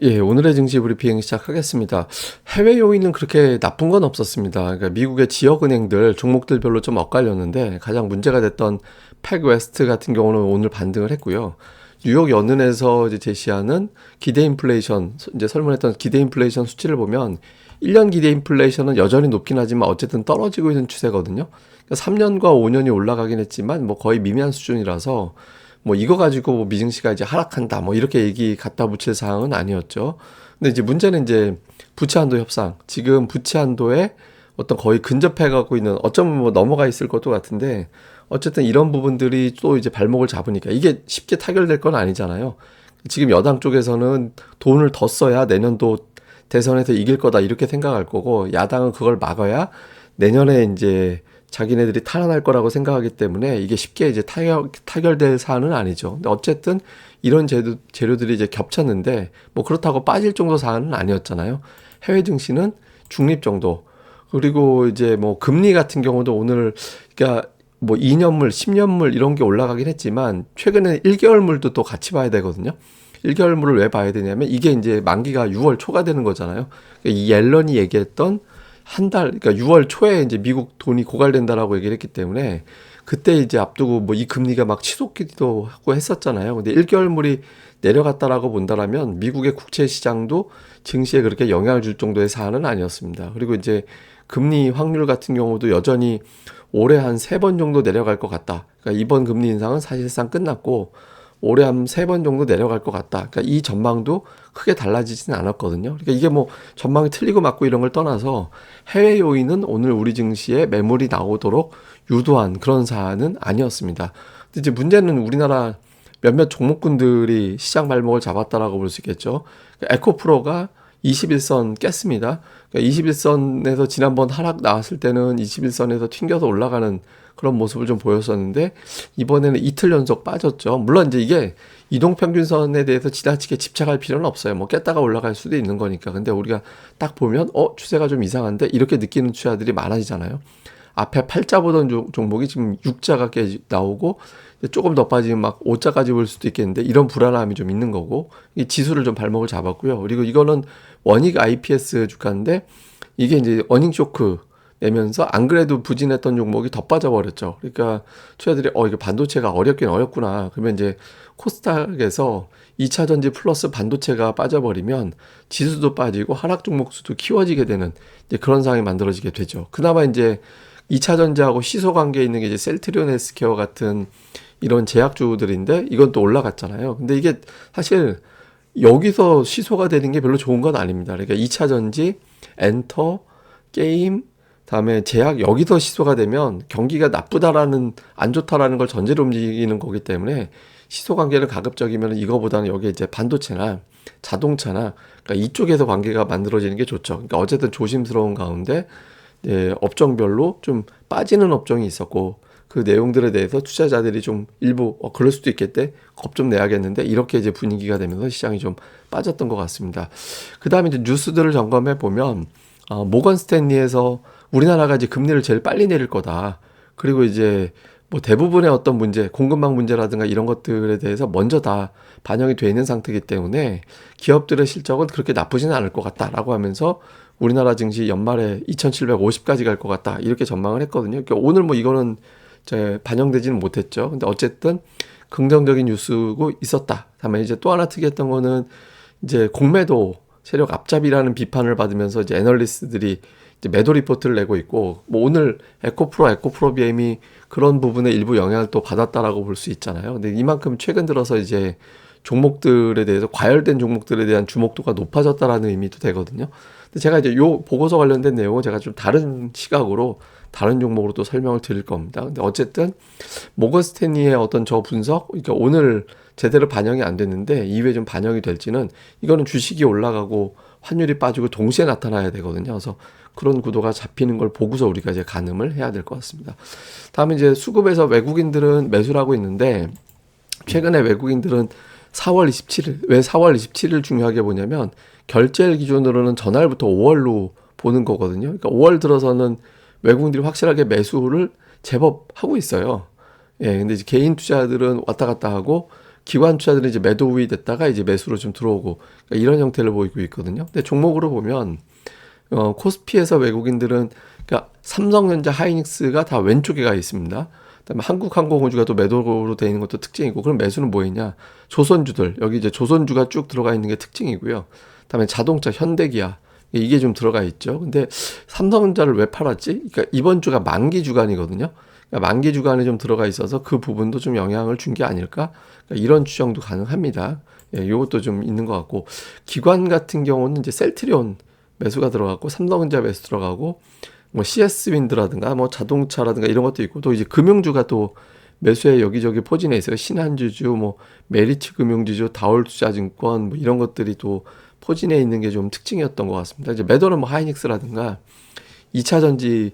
예, 오늘의 증시 브리핑 시작하겠습니다. 해외 요인은 그렇게 나쁜 건 없었습니다. 그러니까 미국의 지역은행들 종목들별로 좀 엇갈렸는데 가장 문제가 됐던 팩웨스트 같은 경우는 오늘 반등을 했고요. 뉴욕 연은에서 이제 제시하는 기대 인플레이션, 이제 설문했던 기대 인플레이션 수치를 보면 1년 기대 인플레이션은 여전히 높긴 하지만 어쨌든 떨어지고 있는 추세거든요. 그러니까 3년과 5년이 올라가긴 했지만 뭐 거의 미미한 수준이라서 뭐 이거 가지고 뭐 미증시가 이제 하락한다 뭐 이렇게 얘기 갖다 붙일 사항은 아니었죠. 근데 이제 문제는 이제 부채 한도 협상. 지금 부채 한도에 어떤 거의 근접해 가고 있는 어쩌면 뭐 넘어가 있을 것도 같은데 어쨌든 이런 부분들이 또 이제 발목을 잡으니까 이게 쉽게 타결될 건 아니잖아요. 지금 여당 쪽에서는 돈을 더 써야 내년도 대선에서 이길 거다 이렇게 생각할 거고 야당은 그걸 막아야 내년에 이제 자기네들이 탈환할 거라고 생각하기 때문에 이게 쉽게 이제 타결될 사안은 아니죠. 근데 어쨌든 이런 재료들이 이제 겹쳤는데 뭐 그렇다고 빠질 정도 사안은 아니었잖아요. 해외 증시는 중립 정도. 그리고 이제 뭐 금리 같은 경우도 오늘 그러니까 뭐 2년물, 10년물 이런 게 올라가긴 했지만 최근에 1개월물도 또 같이 봐야 되거든요. 1개월물을 왜 봐야 되냐면 이게 이제 만기가 6월 초가 되는 거잖아요. 그러니까 이 옐런이 얘기했던 한 달, 그러니까 6월 초에 이제 미국 돈이 고갈된다라고 얘기를 했기 때문에 그때 이제 앞두고 뭐 이 금리가 막 치솟기도 하고 했었잖아요. 근데 1개월물이 내려갔다라고 본다라면 미국의 국채 시장도 증시에 그렇게 영향을 줄 정도의 사안은 아니었습니다. 그리고 이제 금리 확률 같은 경우도 여전히 올해 한 3번 정도 내려갈 것 같다. 그러니까 이번 금리 인상은 사실상 끝났고 올해 한 3번 정도 내려갈 것 같다. 그러니까 이 전망도 크게 달라지진 않았거든요. 그러니까 이게 뭐 전망이 틀리고 맞고 이런 걸 떠나서 해외 요인은 오늘 우리 증시에 매물이 나오도록 유도한 그런 사안은 아니었습니다. 근데 이제 문제는 우리나라 몇몇 종목군들이 시장 발목을 잡았다라고 볼 수 있겠죠. 그러니까 에코프로가 21선 깼습니다. 그러니까 21선에서 지난번 하락 나왔을 때는 21선에서 튕겨서 올라가는 그런 모습을 좀 보였었는데 이번에는 이틀 연속 빠졌죠. 물론 이제 이게 이동평균선에 대해서 지나치게 집착할 필요는 없어요. 뭐 깼다가 올라갈 수도 있는 거니까. 근데 우리가 딱 보면 추세가 좀 이상한데 이렇게 느끼는 투자들이 많아지잖아요. 앞에 팔자 보던 종목이 지금 육자가 나오고 조금 더 빠지면 막 오자까지 볼 수도 있겠는데 이런 불안함이 좀 있는 거고 이 지수를 좀 발목을 잡았고요. 그리고 이거는 원익 IPS 주가인데 이게 이제 어닝 쇼크 내면서 안 그래도 부진했던 종목이 더 빠져버렸죠. 그러니까 투자들이 이게 반도체가 어렵긴 어렵구나. 그러면 이제 코스닥에서 2차 전지 플러스 반도체가 빠져버리면 지수도 빠지고 하락 종목 수도 키워지게 되는 이제 그런 상황이 만들어지게 되죠. 그나마 이제 2차 전지하고 시소 관계에 있는 게 이제 셀트리온 헬스케어 같은 이런 제약주들인데 이건 또 올라갔잖아요. 근데 이게 사실 여기서 시소가 되는 게 별로 좋은 건 아닙니다. 그러니까 2차 전지, 엔터, 게임, 다음에 제약 여기서 시소가 되면 경기가 나쁘다라는 안 좋다라는 걸 전제로 움직이는 거기 때문에 시소 관계는 가급적이면 이거보다는 여기 이제 반도체나 자동차나 그러니까 이쪽에서 관계가 만들어지는 게 좋죠. 그러니까 어쨌든 조심스러운 가운데 업종별로 좀 빠지는 업종이 있었고 그 내용들에 대해서 투자자들이 좀 일부 그럴 수도 있겠대 겁 좀 내야겠는데 이렇게 이제 분위기가 되면서 시장이 좀 빠졌던 것 같습니다. 그 다음에 이제 뉴스들을 점검해 보면 모건 스탠리에서 우리나라가 이제 금리를 제일 빨리 내릴 거다. 그리고 이제 뭐 대부분의 어떤 문제, 공급망 문제라든가 이런 것들에 대해서 먼저 다 반영이 돼 있는 상태이기 때문에 기업들의 실적은 그렇게 나쁘지는 않을 것 같다라고 하면서 우리나라 증시 연말에 2750까지 갈 것 같다. 이렇게 전망을 했거든요. 그러니까 오늘 뭐 이거는 반영되지는 못했죠. 근데 어쨌든 긍정적인 뉴스고 있었다. 다음에 이제 또 하나 특이했던 거는 이제 공매도 세력 앞잡이라는 비판을 받으면서 이제 애널리스트들이 이제 매도 리포트를 내고 있고 뭐 오늘 에코프로비엠이 그런 부분에 일부 영향을 또 받았다라고 볼 수 있잖아요. 근데 이만큼 최근 들어서 이제 종목들에 대해서 과열된 종목들에 대한 주목도가 높아졌다라는 의미도 되거든요. 근데 제가 이제 요 보고서 관련된 내용은 제가 좀 다른 시각으로 다른 종목으로 또 설명을 드릴 겁니다. 근데 어쨌든 모건 스탠리의 어떤 저 분석, 그러니까 오늘 제대로 반영이 안 됐는데 이후에 좀 반영이 될지는 이거는 주식이 올라가고 환율이 빠지고 동시에 나타나야 되거든요. 그래서 그런 구도가 잡히는 걸 보고서 우리가 이제 가늠을 해야 될 것 같습니다. 다음에 이제 수급에서 외국인들은 매수를 하고 있는데 최근에 외국인들은 4월 27일, 왜 4월 27일 중요하게 보냐면 결제일 기준으로는 전날부터 5월로 보는 거거든요. 그러니까 5월 들어서는 외국인들이 확실하게 매수를 제법 하고 있어요. 예, 근데 이제 개인 투자들은 왔다 갔다 하고 기관 투자들은 이제 매도 우위 됐다가 이제 매수로 좀 들어오고, 그러니까 이런 형태를 보이고 있거든요. 근데 종목으로 보면 코스피에서 외국인들은, 그러니까 삼성전자, 하이닉스가 다 왼쪽에 가 있습니다. 그다음에 한국항공우주가 또 매도로 되어 있는 것도 특징이고, 그럼 매수는 뭐였냐? 조선주들, 여기 이제 조선주가 쭉 들어가 있는 게 특징이고요. 그다음에 자동차, 현대기아, 이게 좀 들어가 있죠. 근데 삼성전자를 왜 팔았지? 그러니까 이번 주가 만기 주간이거든요. 그러니까 만기 주간에 좀 들어가 있어서 그 부분도 좀 영향을 준 게 아닐까? 그러니까 이런 추정도 가능합니다. 예, 이것도 좀 있는 것 같고, 기관 같은 경우는 이제 셀트리온 매수가 들어갔고, 삼성전자 매수 들어가고, 뭐 CS 윈드라든가 뭐 자동차라든가 이런 것도 있고, 또 이제 금융주가 또 매수에 여기저기 포진해 있어요. 신한주주, 뭐 메리츠 금융주주, 다올투자증권 뭐 이런 것들이 또 포진해 있는 게 좀 특징이었던 것 같습니다. 이제 매도는 뭐 하이닉스라든가 2차 전지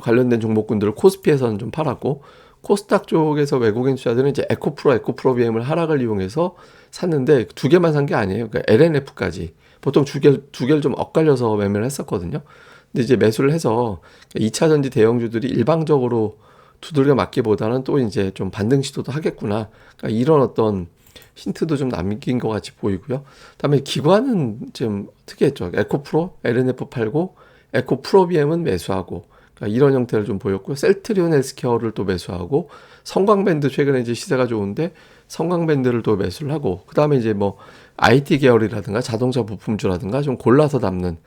관련된 종목군들을 코스피에서는 좀 팔았고, 코스닥 쪽에서 외국인 투자들은 이제 에코프로비엠을 하락을 이용해서 샀는데 두 개만 산 게 아니에요. 그러니까 LNF까지 보통 두 개를 좀 엇갈려서 매매를 했었거든요. 근데 이제 매수를 해서 2차 전지 대형주들이 일방적으로 두들겨 맞기보다는 또 이제 좀 반등 시도도 하겠구나. 그러니까 이런 어떤 힌트도 좀 남긴 것 같이 보이고요. 그다음에 기관은 좀 특이했죠. 에코프로, LNF 팔고, 에코프로비엠은 매수하고, 그러니까 이런 형태를 좀 보였고요. 셀트리온 헬스케어를 또 매수하고, 성광밴드 최근에 이제 시세가 좋은데 성광밴드를 또 매수를 하고, 그다음에 이제 뭐 IT 계열이라든가 자동차 부품주라든가 좀 골라서 담는,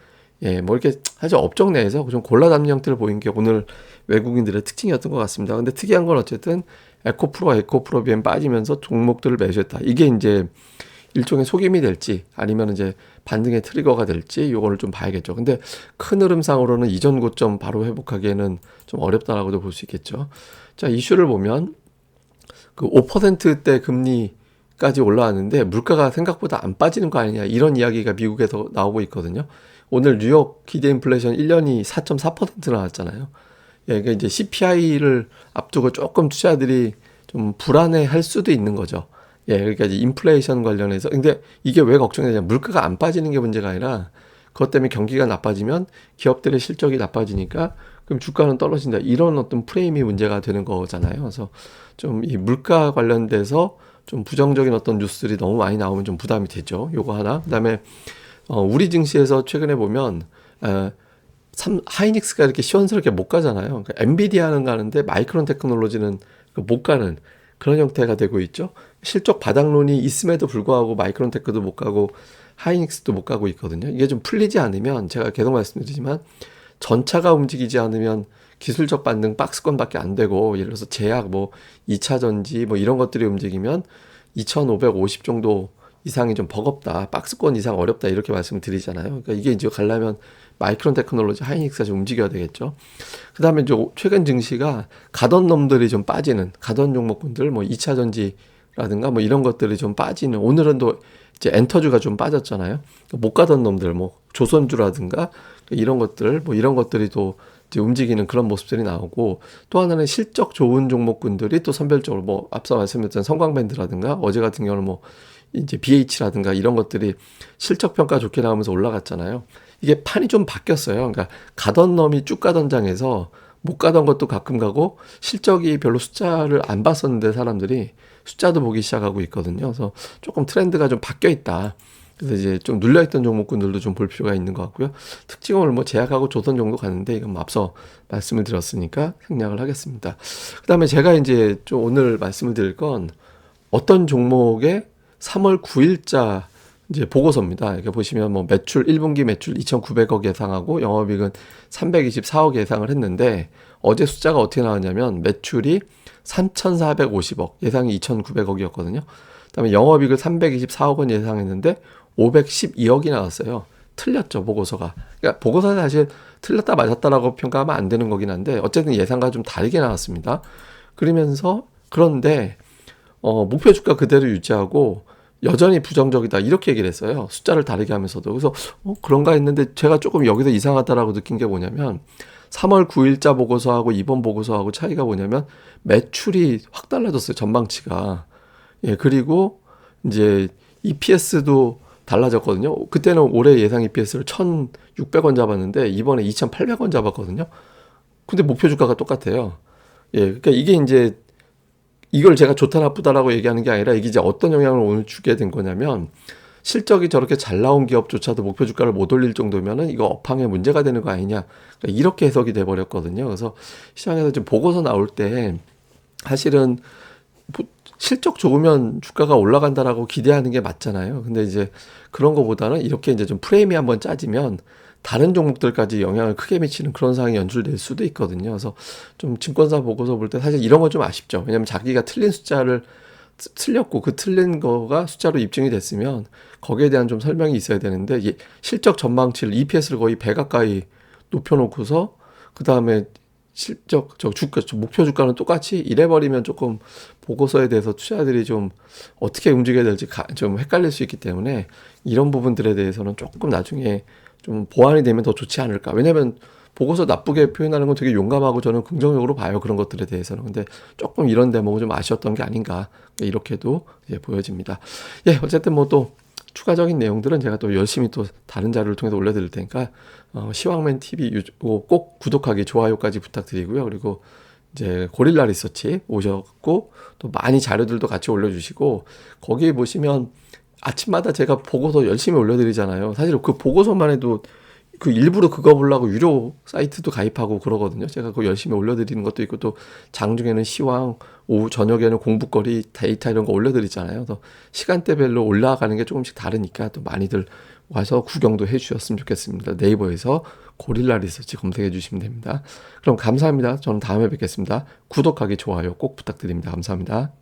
예, 뭐 이렇게 사실 업종 내에서 좀 골라 담는 형태를 보인 게 오늘 외국인들의 특징이었던 것 같습니다. 근데 특이한 건 어쨌든 에코프로비엠 빠지면서 종목들을 매수했다. 이게 이제 일종의 속임이 될지 아니면 이제 반등의 트리거가 될지 요거를 좀 봐야겠죠. 근데 큰 흐름상으로는 이전 고점 바로 회복하기에는 좀 어렵다라고도 볼 수 있겠죠. 자, 이슈를 보면 그 5%대 금리까지 올라왔는데 물가가 생각보다 안 빠지는 거 아니냐, 이런 이야기가 미국에서 나오고 있거든요. 오늘 뉴욕 기대 인플레이션 1년이 4.4% 나왔잖아요. 예, 그러니까 이제 CPI를 앞두고 조금 투자들이 좀 불안해 할 수도 있는 거죠. 예, 그러니까 이제 인플레이션 관련해서. 근데 이게 왜 걱정되냐? 물가가 안 빠지는 게 문제가 아니라 그것 때문에 경기가 나빠지면 기업들의 실적이 나빠지니까 그럼 주가는 떨어진다. 이런 어떤 프레임이 문제가 되는 거잖아요. 그래서 좀 이 물가 관련돼서 좀 부정적인 어떤 뉴스들이 너무 많이 나오면 좀 부담이 되죠. 요거 하나. 그다음에 우리 증시에서 최근에 보면 하이닉스가 이렇게 시원스럽게 못 가잖아요. 그러니까 엔비디아는 가는데 마이크론 테크놀로지는 못 가는 그런 형태가 되고 있죠. 실적 바닥론이 있음에도 불구하고 마이크론 테크도 못 가고 하이닉스도 못 가고 있거든요. 이게 좀 풀리지 않으면, 제가 계속 말씀드리지만 전차가 움직이지 않으면 기술적 반등 박스권밖에 안 되고, 예를 들어서 제약, 뭐 2차 전지 뭐 이런 것들이 움직이면 2550 정도 이상이 좀 버겁다, 박스권 이상 어렵다, 이렇게 말씀을 드리잖아요. 그러니까 이게 이제 가려면 마이크론 테크놀로지, 하이닉스가 좀 움직여야 되겠죠. 그 다음에 이제 최근 증시가 가던 놈들이 좀 빠지는, 가던 종목군들, 뭐 2차 전지라든가 뭐 이런 것들이 좀 빠지는, 오늘은 또 이제 엔터주가 좀 빠졌잖아요. 못 가던 놈들, 뭐 조선주라든가 이런 것들, 뭐 이런 것들이 또 이제 움직이는 그런 모습들이 나오고, 또 하나는 실적 좋은 종목군들이 또 선별적으로, 뭐 앞서 말씀드렸던 성광밴드라든가 어제 같은 경우는 뭐 이제 BH라든가 이런 것들이 실적 평가 좋게 나오면서 올라갔잖아요. 이게 판이 좀 바뀌었어요. 그러니까 가던 놈이 쭉 가던 장에서 못 가던 것도 가끔 가고, 실적이 별로 숫자를 안 봤었는데 사람들이 숫자도 보기 시작하고 있거든요. 그래서 조금 트렌드가 좀 바뀌어 있다. 그래서 이제 좀 눌려있던 종목군들도 좀 볼 필요가 있는 것 같고요. 특징을 뭐 제약하고 조선 정도 가는데 이건 뭐 앞서 말씀을 드렸으니까 생략을 하겠습니다. 그 다음에 제가 이제 좀 오늘 말씀을 드릴 건 어떤 종목의 3월 9일자 이제 보고서입니다. 이렇게 보시면 뭐 매출 1분기 매출 2,900억 예상하고 영업이익은 324억 예상을 했는데, 어제 숫자가 어떻게 나왔냐면 매출이 3,450억, 예상이 2,900억이었거든요. 그다음에 영업이익을 324억 원 예상했는데 512억이 나왔어요. 틀렸죠, 보고서가. 그러니까 보고서는 사실 틀렸다 맞았다라고 평가하면 안 되는 거긴 한데 어쨌든 예상과 좀 다르게 나왔습니다. 그런데 목표 주가 그대로 유지하고 여전히 부정적이다, 이렇게 얘기를 했어요. 숫자를 다르게 하면서도. 그래서 그런가 했는데 제가 조금 여기서 이상하다라고 느낀 게 뭐냐면 3월 9일자 보고서하고 이번 보고서하고 차이가 뭐냐면 매출이 확 달라졌어요, 전망치가. 예, 그리고 이제 EPS도 달라졌거든요. 그때는 올해 예상 EPS를 1,600원 잡았는데 이번에 2,800원 잡았거든요. 근데 목표 주가가 똑같아요. 예, 그러니까 이게 이제 이걸 제가 좋다 나쁘다라고 얘기하는 게 아니라 이게 이제 어떤 영향을 오늘 주게 된 거냐면 실적이 저렇게 잘 나온 기업조차도 목표 주가를 못 올릴 정도면은 이거 업황에 문제가 되는 거 아니냐. 그러니까 이렇게 해석이 돼 버렸거든요. 그래서 시장에서 지금 보고서 나올 때 사실은 뭐 실적 좋으면 주가가 올라간다라고 기대하는 게 맞잖아요. 근데 이제 그런 거보다는 이렇게 이제 좀 프레임이 한번 짜지면 다른 종목들까지 영향을 크게 미치는 그런 상황이 연출될 수도 있거든요. 그래서 좀 증권사 보고서 볼 때 사실 이런 건 좀 아쉽죠. 왜냐면 자기가 틀린 숫자를 틀렸고 그 틀린 거가 숫자로 입증이 됐으면 거기에 대한 좀 설명이 있어야 되는데 실적 전망치를 EPS를 거의 배 가까이 높여놓고서 그 다음에 실적 저 주가 저 목표 주가는 똑같이 이래버리면 조금 보고서에 대해서 투자자들이 좀 어떻게 움직여야 될지 좀 헷갈릴 수 있기 때문에 이런 부분들에 대해서는 조금 나중에 좀 보완이 되면 더 좋지 않을까. 왜냐면 보고서 나쁘게 표현하는 건 되게 용감하고 저는 긍정적으로 봐요. 그런 것들에 대해서는. 근데 조금 이런 대목은 좀 아쉬웠던 게 아닌가. 이렇게도 이제 보여집니다. 예, 어쨌든 뭐 또 추가적인 내용들은 제가 또 열심히 또 다른 자료를 통해서 올려드릴 테니까 시황맨 TV 꼭 구독하기, 좋아요까지 부탁드리고요. 그리고 이제 고릴라 리서치 오셨고 또 많이 자료들도 같이 올려주시고 거기에 보시면 아침마다 제가 보고서 열심히 올려드리잖아요. 사실 그 보고서만 해도 그 일부러 그거 보려고 유료 사이트도 가입하고 그러거든요. 제가 그거 열심히 올려드리는 것도 있고 또 장중에는 시황, 오후 저녁에는 공부거리, 데이터 이런 거 올려드리잖아요. 그래서 시간대별로 올라가는 게 조금씩 다르니까 또 많이들 와서 구경도 해주셨으면 좋겠습니다. 네이버에서 고릴라 리서치 검색해 주시면 됩니다. 그럼 감사합니다. 저는 다음에 뵙겠습니다. 구독하기, 좋아요 꼭 부탁드립니다. 감사합니다.